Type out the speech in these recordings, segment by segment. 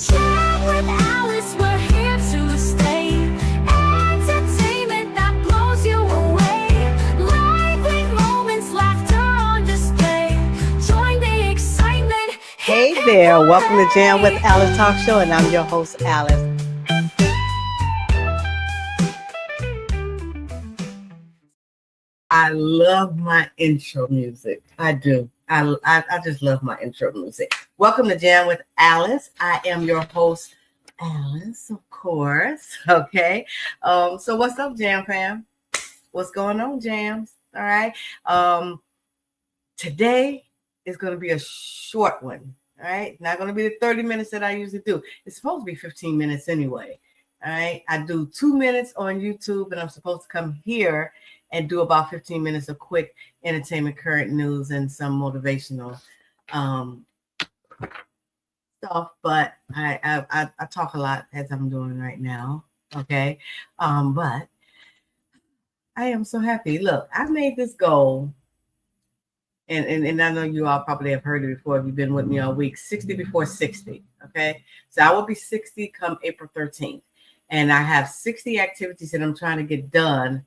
Chat with Alice, we're here to stay. Entertainment that blows you away. Lively moments, laughter on display. Join the excitement. Hey there, welcome to Jam with Alice Talk Show, and I'm your host, Alice. I love my intro music. I do. I just love my intro music. Welcome to Jam with Alice. I am your host, Alice, of course. Okay. So what's up, Jam fam? What's going on, Jams? All right. Today is going to be a short one. All right. Not going to be the 30 minutes that I usually do. It's supposed to be 15 minutes anyway. All right. I do 2 minutes on YouTube, and I'm supposed to come here and do about 15 minutes of quick entertainment, current news, and some motivational stuff. But I talk a lot, as I'm doing right now. Okay. But I am so happy. Look, I made this goal. And I know you all probably have heard it before if you've been with me all week. 60 before 60. Okay. So I will be 60 come April 13th. And I have 60 activities that I'm trying to get done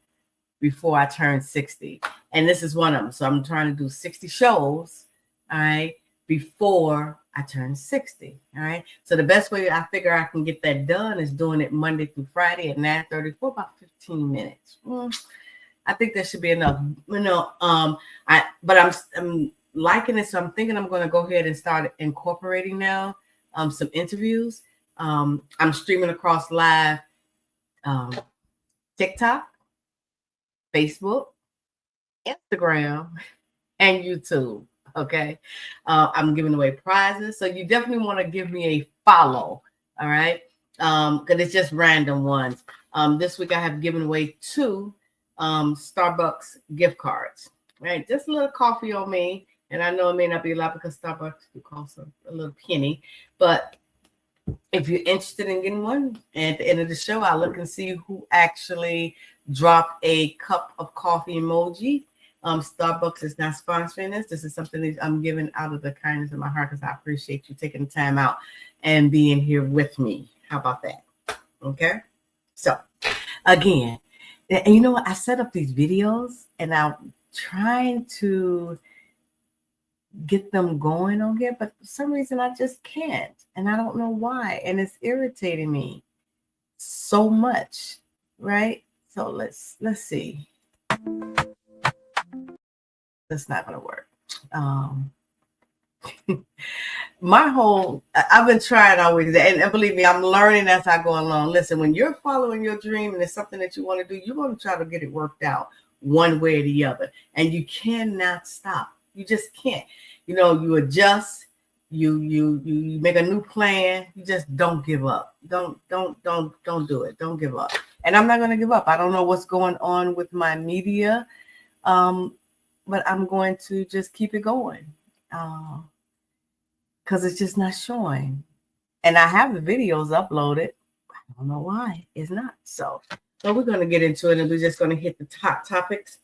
before I turn 60. And this is one of them. So I'm trying to do 60 shows, all right, before I turn 60. All right. So the best way I figure I can get that done is doing it Monday through Friday at 9:30 for about 15 minutes. I think that should be enough. I'm liking it, so I'm thinking I'm going to go ahead and start incorporating now some interviews. I'm streaming across live TikTok, Facebook, Instagram, and YouTube. Okay. I'm giving away prizes. So you definitely want to give me a follow. All right. Because it's just random ones. This week I have given away 2 Starbucks gift cards. Right. Just a little coffee on me. And I know it may not be a lot because Starbucks do cost a little penny. But if you're interested in getting one, at the end of the show, I'll look and see who actually dropped a cup of coffee emoji. Starbucks is not sponsoring this. This is something that I'm giving out of the kindness of my heart because I appreciate you taking the time out and being here with me. How about that? Okay. So again, and you know what? I set up these videos and I'm trying to get them going on here, but for some reason I just can't, and I don't know why, and it's irritating me so much, right? So let's see. That's not gonna work. I've been trying always, and believe me, I'm learning as I go along. Listen, when you're following your dream and it's something that you want to do, you're going to try to get it worked out one way or the other, and you cannot stop. You just can't. You adjust. You make a new plan. You just don't give up. Don't do it. Don't give up. And I'm not going to give up. I don't know what's going on with my media, but I'm going to just keep it going because it's just not showing. And I have the videos uploaded. I don't know why it's not. So we're going to get into it, and we're just going to hit the top topics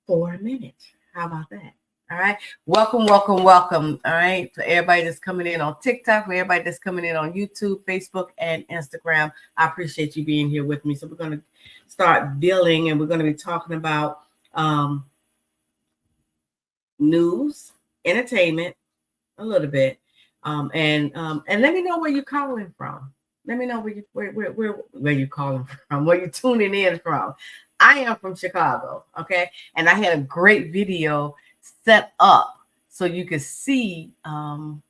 for a minute. How about that? All right. Welcome. All right. For everybody that's coming in on TikTok, for everybody that's coming in on YouTube, Facebook, and Instagram, I appreciate you being here with me. So we're going to start dealing, and we're going to be talking about news, entertainment, a little bit, and let me know where you're calling from. Let me know where you're calling from, where you're tuning in from. I am from Chicago, okay, and I had a great video set up so you could see my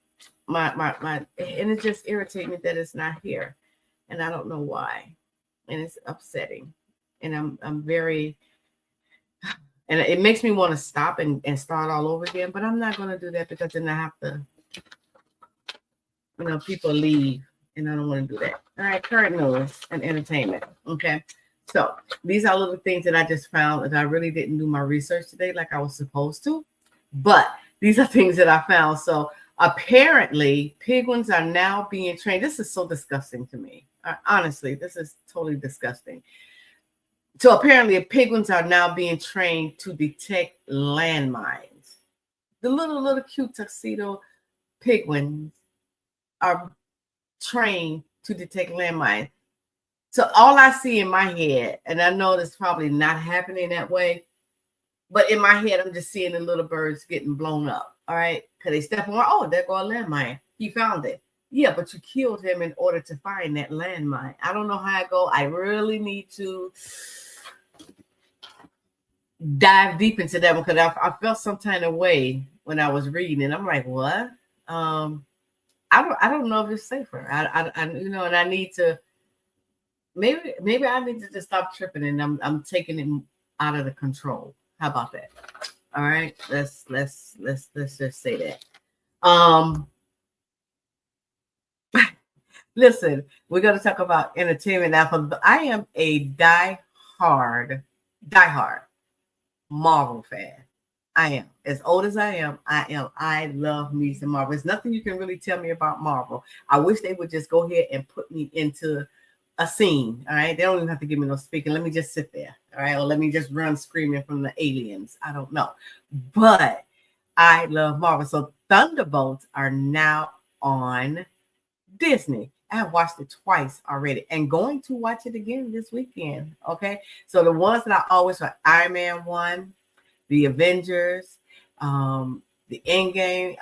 and it just irritates me that it's not here, and I don't know why, and it's upsetting, and I'm very, and it makes me want to stop and start all over again, but I'm not going to do that because then I have to, people leave, and I don't want to do that. All right, current news and entertainment. Okay. So these are little things that I just found that I really didn't do my research today like I was supposed to, but these are things that I found. So apparently penguins are now being trained. This is so disgusting to me. Honestly, this is totally disgusting. So apparently penguins are now being trained to detect landmines. The little cute tuxedo penguins are trained to detect landmines. So all I see in my head, and I know that's probably not happening that way, but in my head, I'm just seeing the little birds getting blown up. All right. Because they step on, oh, there go a landmine. He found it. Yeah, but you killed him in order to find that landmine. I don't know how I go. I really need to dive deep into that one because I felt some kind of way when I was reading it. I'm like, what? I don't know if it's safer. I and I need to maybe I need to just stop tripping and I'm taking it out of the control. How about that? All right, let's just say that. Listen, we're gonna talk about entertainment now. I am a diehard Marvel fan. I am. As old as I am, I love me some Marvel. There's nothing you can really tell me about Marvel. I wish they would just go ahead and put me into a scene. All right. They don't even have to give me no speaking. Let me just sit there. All right. Or let me just run screaming from the aliens. I don't know. But I love Marvel. So Thunderbolts are now on Disney. I have watched it twice already and going to watch it again this weekend. Okay. So the ones that I always watch, Iron Man 1, the Avengers, the Endgame,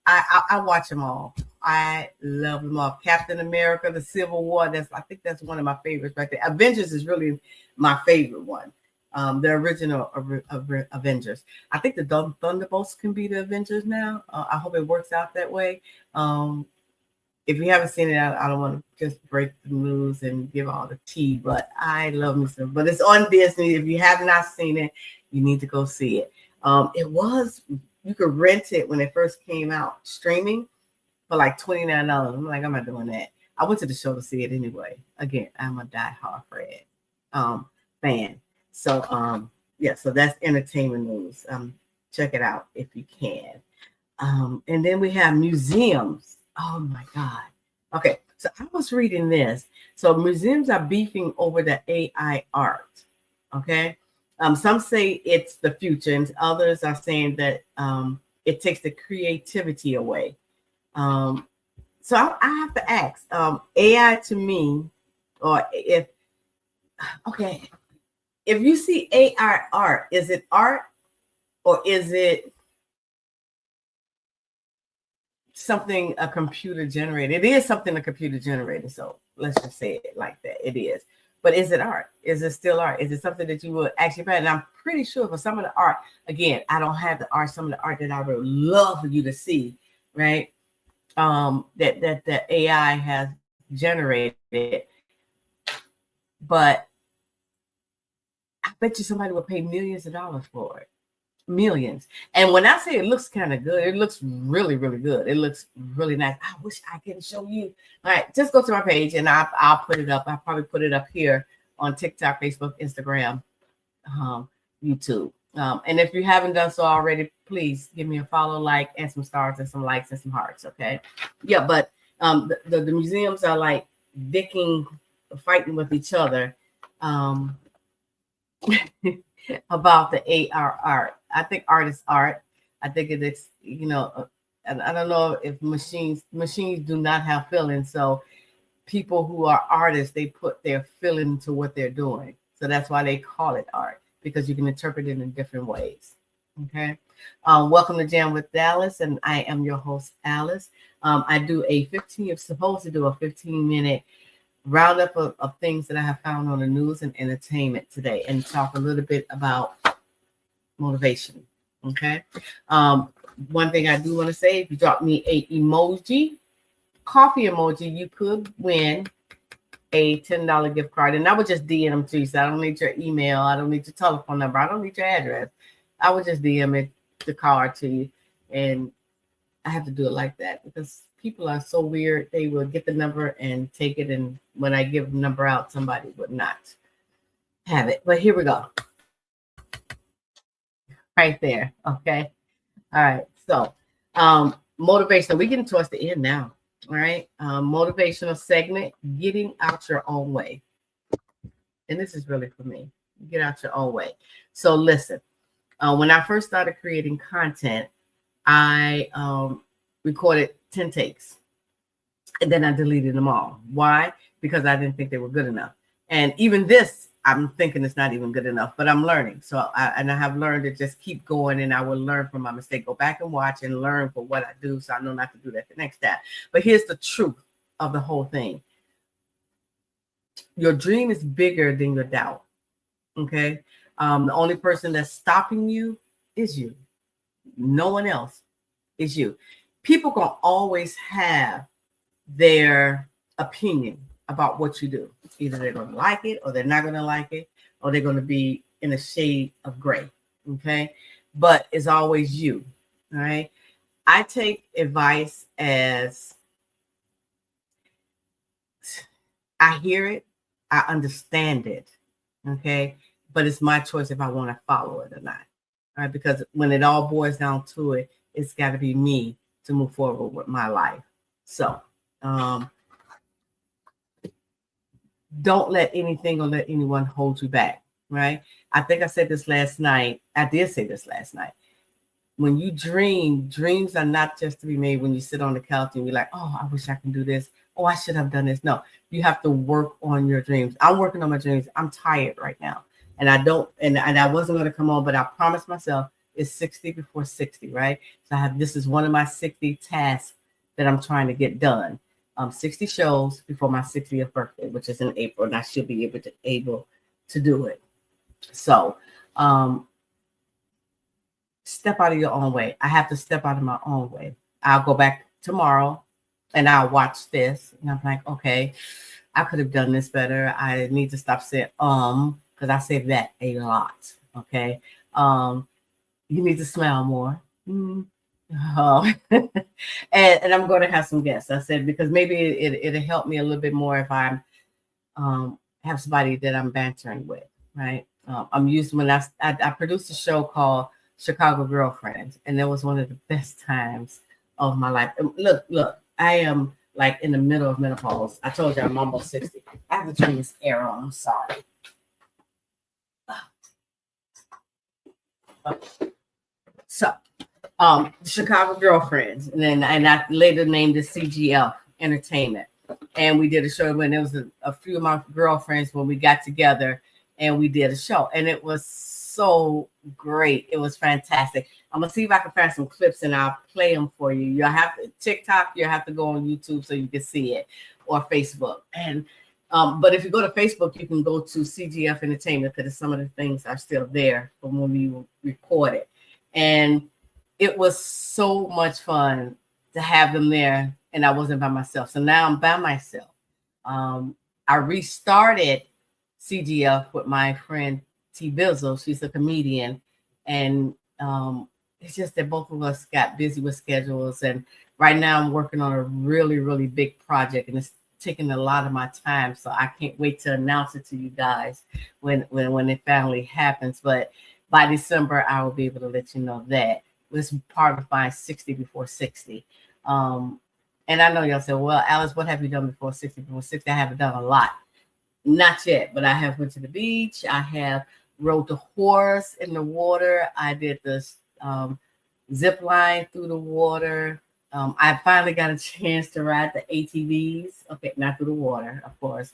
I watch them all. I love them all. Captain America, the Civil War. I think that's one of my favorites right there. Avengers is really my favorite one. The original Avengers. I think the Thunderbolts can be the Avengers now. I hope it works out that way. If you haven't seen it, I don't want to just break the news and give all the tea, but I love me some. But it's on Disney. If you have not seen it, you need to go see it. You could rent it when it first came out streaming for like $29. I'm like, I'm not doing that. I went to the show to see it anyway. Again, I'm a diehard Fred fan. So yeah, so that's entertainment news. Check it out if you can. And then we have museums. Oh my God. Okay, so I was reading this. So museums are beefing over the AI art. Okay. Some say it's the future, and others are saying that it takes the creativity away. So I have to ask, AI to me, or if you see AI art, is it art or is it something a computer generated? It is something a computer generated. So let's just say it like that. It is. But is it art? Is it still art? Is it something that you would actually paint? And I'm pretty sure for some of the art, again, I don't have the art, some of the art that I would love for you to see, right? That the AI has generated. But I bet you somebody would pay millions of dollars for it. Millions. And when I say it looks kind of good, it looks really, really good. It looks really nice. I wish I could show you. All right, just go to my page and I'll put it up. I'll probably put it up here on TikTok, Facebook, Instagram, YouTube. And if you haven't done so already, please give me a follow, like, and some stars and some likes and some hearts. Okay. Yeah, but the museums are like fighting with each other. About the AR art. I think art is art. I think it's, and I don't know if machines do not have feelings. So people who are artists, they put their feeling into what they're doing. So that's why they call it art, because you can interpret it in different ways. Okay. Welcome to Jam with Dallas, and I am your host, Alice. I do supposed to do a 15-minute roundup of things that I have found on the news and entertainment today, and talk a little bit about motivation. Okay. One thing I do want to say, if you drop me a coffee emoji, you could win a $10 gift card. And I would just DM them to you. So I don't need your email. I don't need your telephone number. I don't need your address. I would just DM the card to you. And I have to do it like that because people are so weird. They will get the number and take it. And when I give the number out, somebody would not have it. But here we go. Right there. Okay. All right. So motivation. We're getting towards the end now. All right. Motivational segment, getting out your own way. And this is really for me. Get out your own way. So listen, when I first started creating content, I recorded 10 takes. And then I deleted them all. Why? Because I didn't think they were good enough. And even this, I'm thinking it's not even good enough, but I'm learning. So I have learned to just keep going, and I will learn from my mistake. Go back and watch and learn for what I do, so I know not to do that the next time. But here's the truth of the whole thing. Your dream is bigger than your doubt. Okay. The only person that's stopping you is you. No one else is you. People gonna always have their opinion about what you do. Either they're going to like it or they're not going to like it, or they're going to be in a shade of gray. Okay. But it's always you. All right. I take advice as I hear it, I understand it. Okay. But it's my choice if I want to follow it or not. All right. Because when it all boils down to it, it's got to be me to move forward with my life. So, don't let anything or let anyone hold you back, right? I think I said this last night. I did say this last night. When you dream, dreams are not just to be made when you sit on the couch and you're like, oh, I wish I can do this. Oh, I should have done this. No, you have to work on your dreams. I'm working on my dreams. I'm tired right now. And I don't, and I wasn't going to come on, but I promised myself it's 60 before 60, right? So this is one of my 60 tasks that I'm trying to get done. 60 shows before my 60th birthday, which is in April, and I should be able to do it. So step out of your own way. I have to step out of my own way. I'll go back tomorrow and I'll watch this. And I'm like, okay, I could have done this better. I need to stop saying because I say that a lot. Okay. You need to smile more. And I'm going to have some guests. I said, because maybe it'll help me a little bit more if I have somebody that I'm bantering with, right? I'm used when I produced a show called Chicago Girlfriends, and that was one of the best times of my life. Look, I am like in the middle of menopause. I told you I'm almost 60. I have to turn this air on. I'm sorry. So, Chicago Girlfriends, and I later named it CGF Entertainment. And we did a show when there was a few of my girlfriends when we got together and we did a show, and it was so great. It was fantastic. I'm gonna see if I can find some clips and I'll play them for you. You'll have to TikTok, you have to go on YouTube so you can see it, or Facebook. And but if you go to Facebook, you can go to CGF Entertainment because some of the things are still there from when we recorded. And it was so much fun to have them there, and I wasn't by myself. So now I'm by myself. I restarted CGF with my friend T. Bizzle. She's a comedian, and it's just that both of us got busy with schedules. And right now I'm working on a really, really big project, and it's taking a lot of my time. So I can't wait to announce it to you guys when it finally happens. But by December, I will be able to let you know that. Was part of my 60 before 60. And I know y'all say, well, Alice, what have you done before 60 before 60? I haven't done a lot. Not yet, but I have went to the beach. I have rode the horse in the water. I did this zip line through the water. I finally got a chance to ride the ATVs. Okay, not through the water, of course.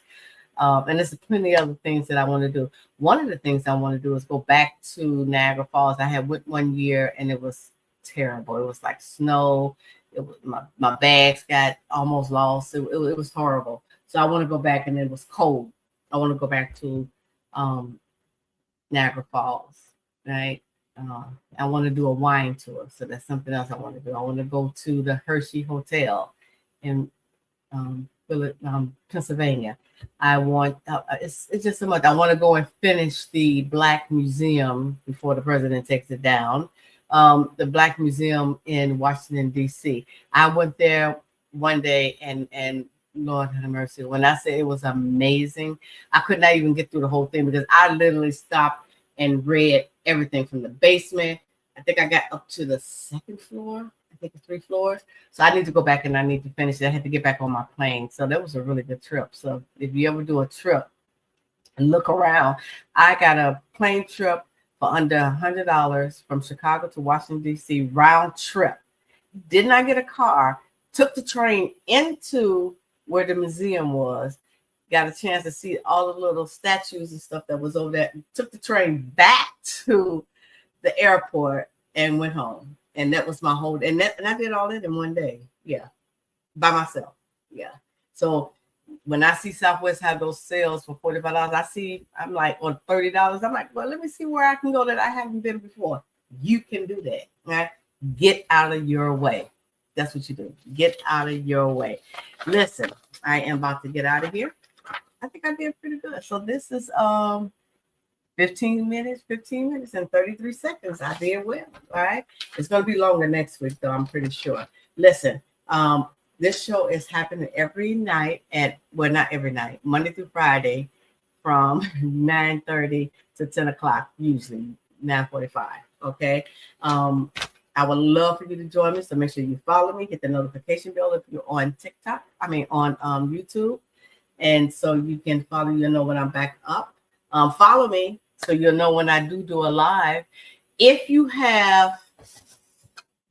And there's plenty of other things that I want to do. One of the things I want to do is go back to Niagara Falls. I had went one year and it was terrible. It was like snow. It was my bags got almost lost. It was horrible. So I want to go back, and it was cold. I want to go back to Niagara Falls, right? I want to do a wine tour. So that's something else I want to do. I want to go to the Hershey Hotel in Pennsylvania. I want it's just so much. I want to go and finish the Black Museum before the president takes it down. The Black Museum in Washington, D.C. I went there one day, and Lord have mercy. When I say it was amazing, I could not even get through the whole thing because I literally stopped and read everything from the basement. I think I got up to the second floor. I think it's 3 floors. So I need to go back and I need to finish it. I had to get back on my plane. So that was a really good trip. So if you ever do a trip and look around, I got a plane trip for under $100 from Chicago to Washington, D.C. round trip. Did not get a car, took the train into where the museum was, got a chance to see all the little statues and stuff that was over there, took the train back to the airport and went home. And that was my whole day. And I did all that in one day. Yeah. By myself. Yeah. So when I see Southwest have those sales for $45, I'm like, on $30, I'm like, well, let me see where I can go that I haven't been before. You can do that. Right? Get out of your way. That's what you do. Get out of your way. Listen, I am about to get out of here. I think I did pretty good. So this is 15 minutes and 33 seconds. I did well. All right. It's going to be longer next week, though, I'm pretty sure. Listen, this show is happening every night not every night, Monday through Friday from 9:30 to 10 o'clock, usually 9:45. Okay. I would love for you to join me. So make sure you follow me, hit the notification bell if you're on on YouTube. And so you can follow, you'll know when I'm back up. Follow me so you'll know when I do a live. If you have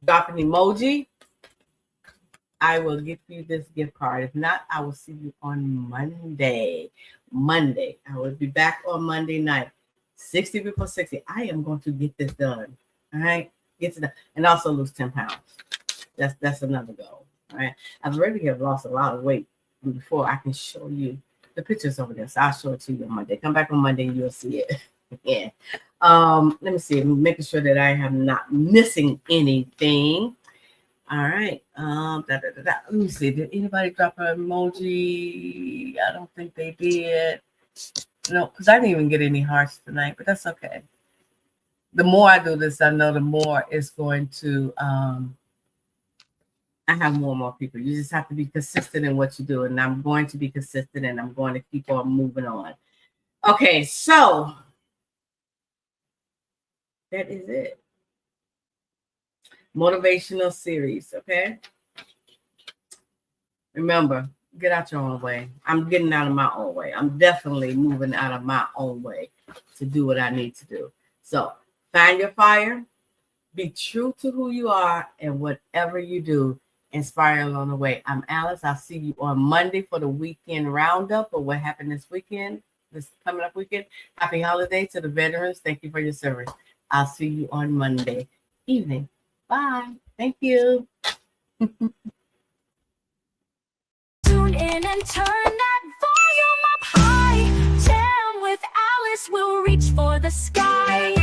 drop an emoji, I will give you this gift card. If not, I will see you on Monday. I will be back on Monday night. 60 before 60. I am going to get this done. All right. Get to that. And also lose 10 pounds. That's another goal. All right. I've already lost a lot of weight before I can show you the pictures over there. So I'll show it to you on Monday. Come back on Monday and you'll see it. Yeah. Let me see. I'm making sure that I am not missing anything. All right. Let me see. Did anybody drop an emoji? I don't think they did. No, because I didn't even get any hearts tonight, but that's okay. The more I do this, I know the more it's going to I have more and more people. You just have to be consistent in what you do. And I'm going to be consistent and I'm going to keep on moving on. Okay, so that is it. Motivational series, okay? Remember, get out your own way. I'm getting out of my own way. I'm definitely moving out of my own way to do what I need to do. So find your fire. Be true to who you are, and whatever you do, inspire along the way. I'm Alice. I'll see you on Monday for the weekend roundup of what happened this weekend, this coming up weekend. Happy holiday to the veterans. Thank you for your service. I'll see you on Monday evening. Bye. Thank you. Tune in and turn that volume up high. Jam with Alice, we'll reach for the sky.